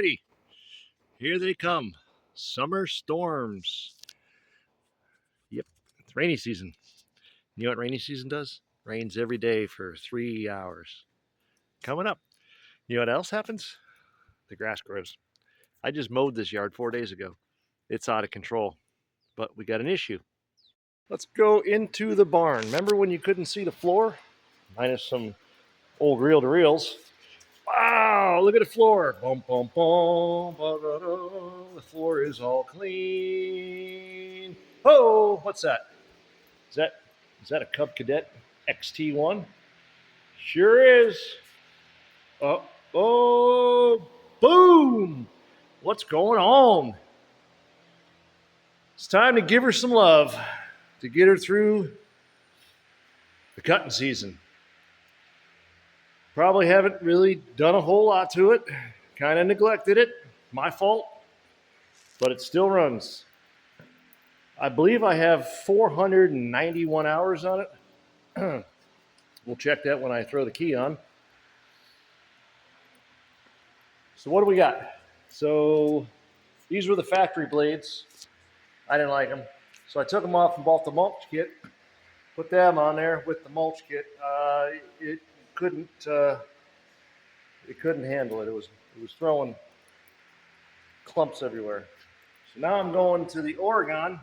Alrighty, here they come. Summer storms. Yep, it's rainy season. You know what rainy season does? Rains every day for 3 hours. Coming up. You know what else happens? The grass grows. I just mowed this yard 4 days ago. It's out of control, but we got an issue. Let's go into the barn. Remember when you couldn't see the floor? Minus some old reel-to-reels. Wow, look at the floor. Bum, bum, bum, ba-da-da. The floor is all clean. Oh, what's that? Is that a Cub Cadet XT1? Sure is. Oh, oh, boom. What's going on? It's time to give her some love to get her through the cutting season. Probably haven't really done a whole lot to it. Kind of neglected it. My fault. But it still runs. I believe I have 491 hours on it. We'll check that when I throw the key on. So what do we got? So these were the factory blades. I didn't like them. So I took them off and bought the mulch kit. Put them on there with the mulch kit. It couldn't handle it. It was throwing clumps everywhere. So now I'm going to the Oregon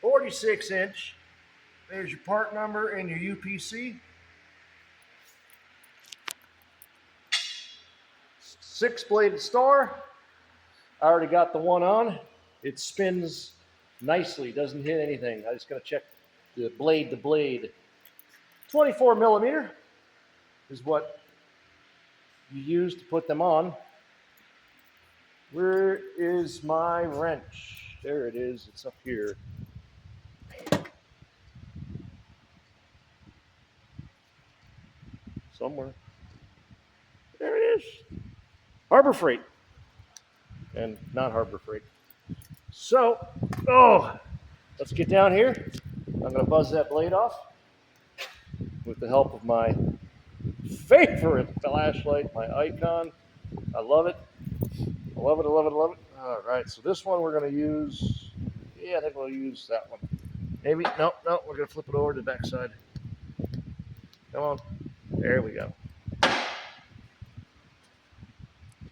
46-inch. There's your part number and your UPC. 6-bladed star. I already got the one on. It spins nicely, doesn't hit anything. I just gotta check the blade to blade. 24 millimeter is what you use to put them on. Where is my wrench? There it is, it's up here. Somewhere. There it is. Harbor Freight. And not Harbor Freight. So, let's get down here. I'm going to buzz that blade off with the help of my favorite flashlight, my Icon. I love it. I love it, I love it, I love it. All right, so this one we're going to use, I think we'll use that one. Maybe, no, we're going to flip it over to the back side. Come on. There we go.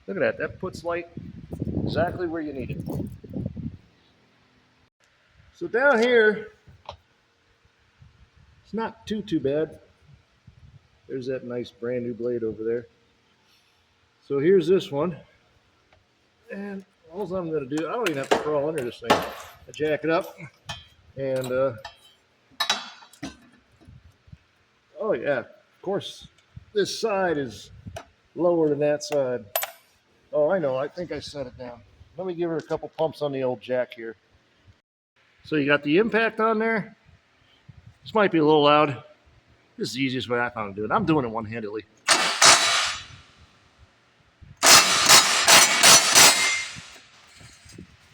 Look at that. That puts light exactly where you need it. So down here, it's not too bad. There's that nice brand new blade over there. So here's this one. And all I'm going to do, I don't even have to crawl under this thing. I jack it up. And, oh yeah, of course, this side is lower than that side. Oh, I know. I think I set it down. Let me give her a couple pumps on the old jack here. So you got the impact on there. This might be a little loud. This is the easiest way I found to do it. I'm doing it one-handedly.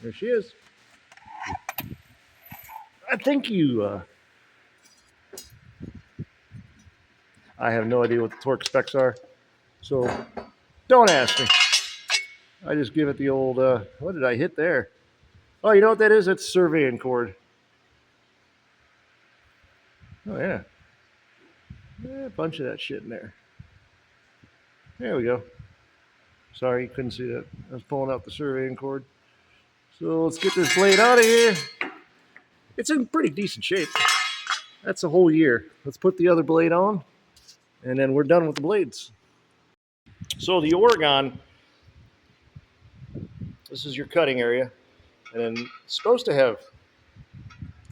There she is. I think I have no idea what the torque specs are, so don't ask me. I just give it the old, what did I hit there? Oh, you know what that is? That's surveying cord. Oh, yeah. A bunch of that shit in there. There we go. Sorry, you couldn't see that. I was pulling out the surveying cord. So let's get this blade out of here. It's in pretty decent shape. That's a whole year. Let's put the other blade on, and then we're done with the blades. So the Oregon, this is your cutting area, and then it's supposed to have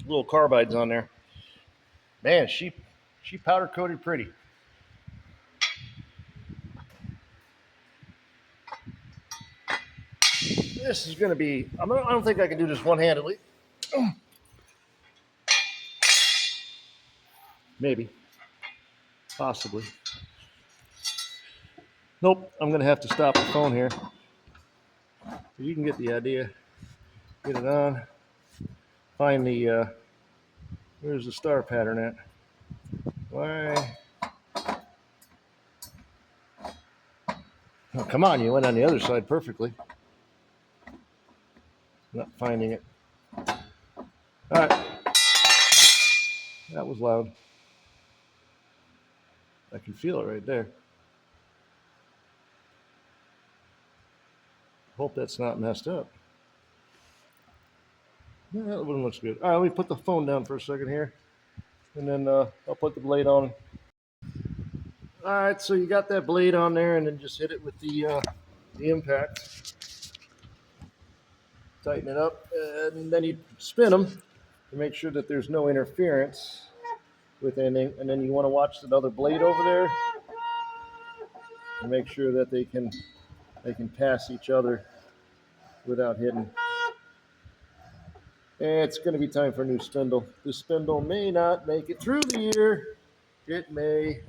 little carbides on there. Man, she powder coated pretty. This is going to be, I don't think I can do this one-handedly. Maybe. Possibly. Nope, I'm going to have to stop the phone here. You can get the idea. Get it on. Find the, where's the star pattern at? Why? Oh, come on, you went on the other side perfectly. Not finding it. All right. That was loud. I can feel it right there. Hope that's not messed up. Yeah, that one looks good. All right, let me put the phone down for a second here, and then I'll put the blade on. All right, so you got that blade on there, and then just hit it with the impact. Tighten it up, and then you spin them to make sure that there's no interference with anything. And then you want to watch that other blade over there and make sure that they can pass each other without hitting. It's going to be time for a new spindle. This spindle may not make it through the year. It may.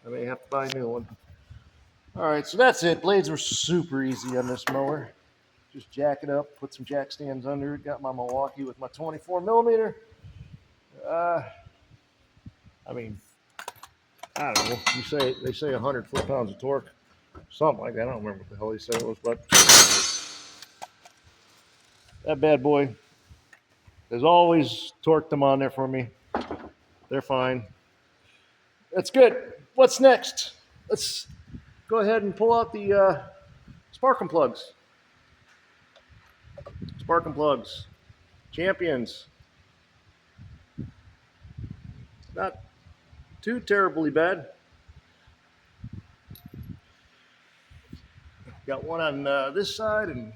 I may have to buy a new one. All right, so that's it. Blades were super easy on this mower. Just jack it up, put some jack stands under it. Got my Milwaukee with my 24 millimeter. I mean, I don't know. They say 100 foot-pounds of torque, something like that. I don't remember what the hell they said it was, but that bad boy has always torqued them on there for me. They're fine. That's good. What's next? Let's go ahead and pull out the spark plugs. Spark plugs. Champions. Not too terribly bad. Got one on this side and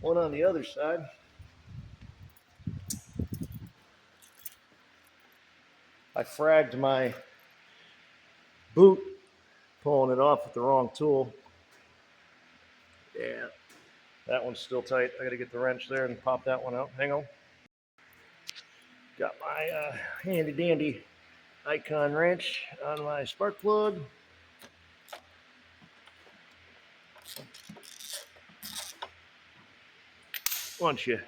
one on the other side. I fragged my boot pulling it off with the wrong tool. Yeah, that one's still tight. I got to get the wrench there and pop that one out. Hang on. Got my handy dandy Icon wrench on my spark plug. Once you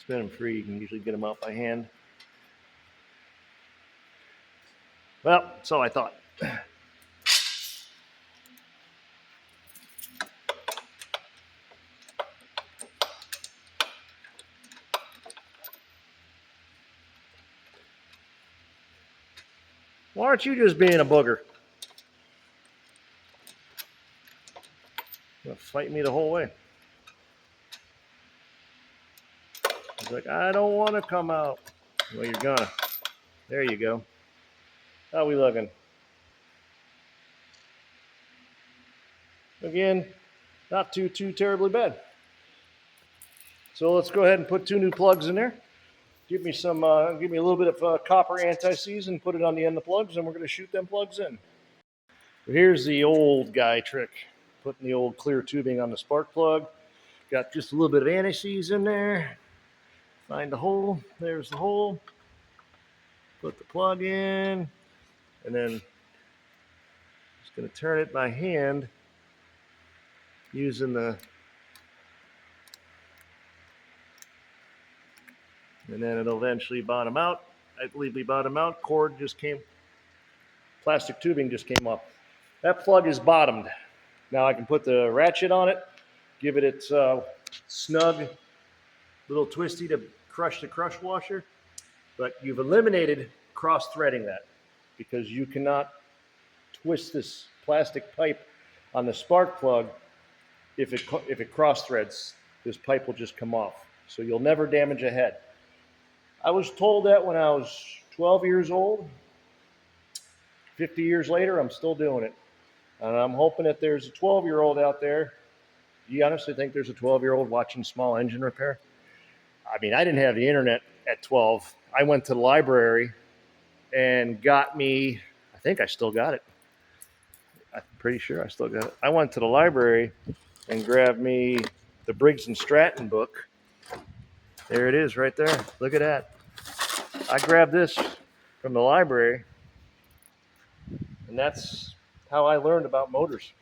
spin them free, you can usually get them out by hand. Well, so I thought. Why aren't you just being a booger? You're gonna fight me the whole way. He's like, I don't want to come out. Well, you're gonna. There you go. How we looking? Again, not too terribly bad. So let's go ahead and put 2 new plugs in there. Give me a little bit of copper anti-seize and put it on the end of the plugs, and we're going to shoot them plugs in. So here's the old guy trick. Putting the old clear tubing on the spark plug. Got just a little bit of anti-seize in there. Find the hole. There's the hole. Put the plug in, and then just going to turn it by hand using the, and then it'll eventually bottom out. I believe we bottom out. Cord just came, plastic tubing just came up. That plug is bottomed. Now I can put the ratchet on it, give it its snug little twisty to crush the crush washer, but you've eliminated cross-threading that because you cannot twist this plastic pipe on the spark plug. If it cross-threads, this pipe will just come off. So you'll never damage a head. I was told that when I was 12 years old. 50 years later, I'm still doing it. And I'm hoping that there's a 12-year-old out there. Do you honestly think there's a 12-year-old watching small engine repair? I mean, I didn't have the internet at 12. I went to the library and got me, I think I still got it. I'm pretty sure I still got it. I went to the library and grabbed me the Briggs and Stratton book. There it is right there. Look at that. I grabbed this from the library, and that's how I learned about motors.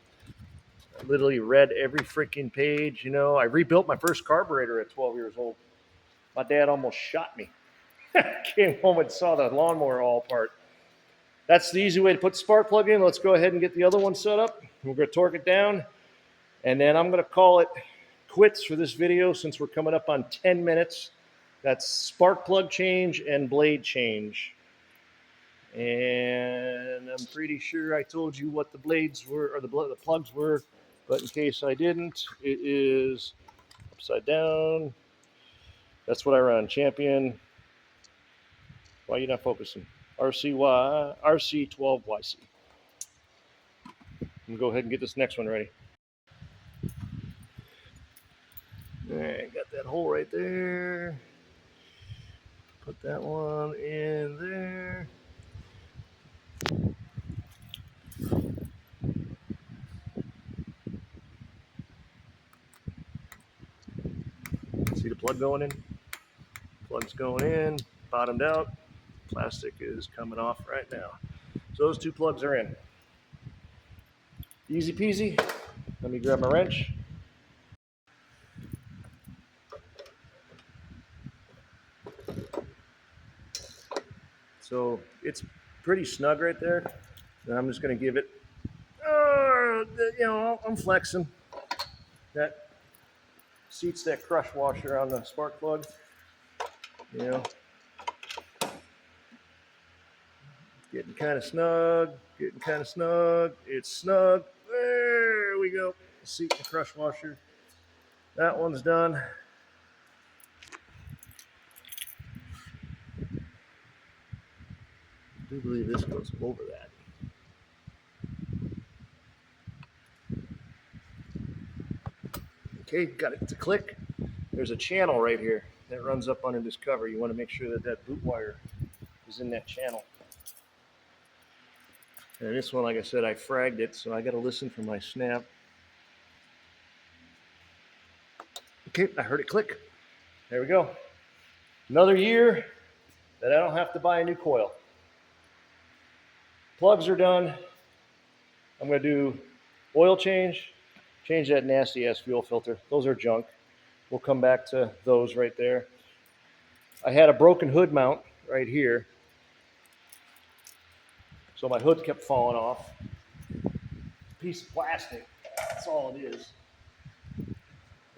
I literally read every freaking page. You know, I rebuilt my first carburetor at 12 years old. My dad almost shot me. Came home and saw the lawnmower all apart. that's the easy way to put the spark plug in. Let's go ahead and get the other one set up. We're going to torque it down, and then I'm going to call it quits for this video since we're coming up on 10 minutes. That's spark plug change and blade change. And I'm pretty sure I told you what the blades were, or the plugs were, but in case I didn't, it is upside down. That's what I run, Champion. Why are you not focusing? RC12YC. I'm gonna go ahead and get this next one ready. All right, got that hole right there. Put that one in there. See the plug going in? Plug's going in, bottomed out. Plastic is coming off right now. So those two plugs are in. Easy peasy. Let me grab my wrench. So it's pretty snug right there. And I'm just going to give it, I'm flexing. That seats that crush washer on the spark plug. Getting kind of snug, It's snug. There we go. Seat and crush washer. That one's done. I do believe this goes over that. Okay, got it to click. There's a channel right here that runs up under this cover. You want to make sure that that boot wire is in that channel. And this one, like I said, I fragged it, so I got to listen for my snap. Okay, I heard it click. There we go. Another year that I don't have to buy a new coil. Plugs are done. I'm going to do oil change that nasty ass fuel filter. Those are junk. We'll come back to those right there. I had a broken hood mount right here. So my hood kept falling off. Piece of plastic, that's all it is.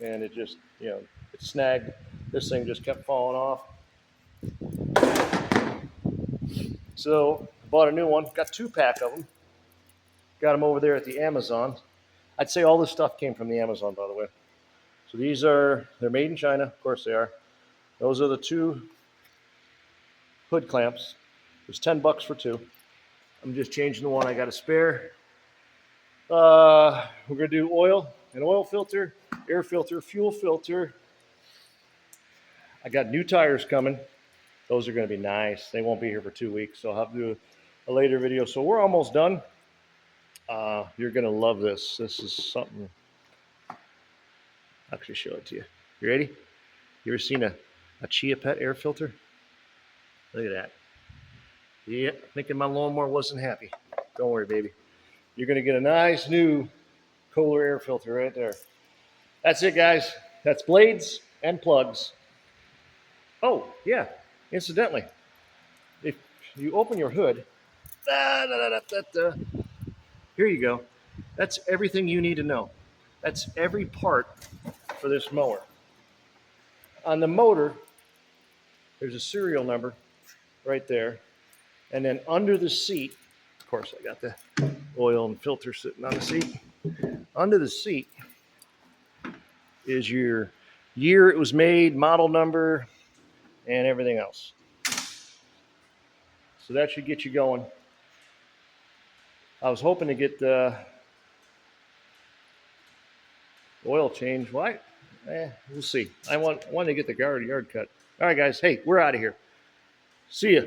And it just, it snagged. This thing just kept falling off. So bought a new one, got 2-pack of them. Got them over there at the Amazon. I'd say all this stuff came from the Amazon, by the way. So they're made in China, of course they are. Those are the 2 hood clamps. It was $10 for 2. I'm just changing the one I got a spare. We're gonna do an oil filter, air filter, fuel filter. I got new tires coming. Those are gonna be nice. They won't be here for 2 weeks, so I'll have to do a later video. So we're almost done. You're gonna love this. This is something. I'll actually show it to you. You ready? You ever seen a Chia Pet air filter? Look at that. Yeah, thinking my lawnmower wasn't happy. Don't worry, baby. You're gonna get a nice new Kohler air filter right there. That's it, guys. That's blades and plugs. Oh, yeah. Incidentally, if you open your hood, here you go. That's everything you need to know. That's every part for this mower. On the motor, there's a serial number right there. And then under the seat, of course, I got the oil and filter sitting on the seat. Under the seat is your year it was made, model number, and everything else. So that should get you going. I was hoping to get the oil change. Why? We'll see. I want to get the yard cut. All right, guys. Hey, we're out of here. See ya.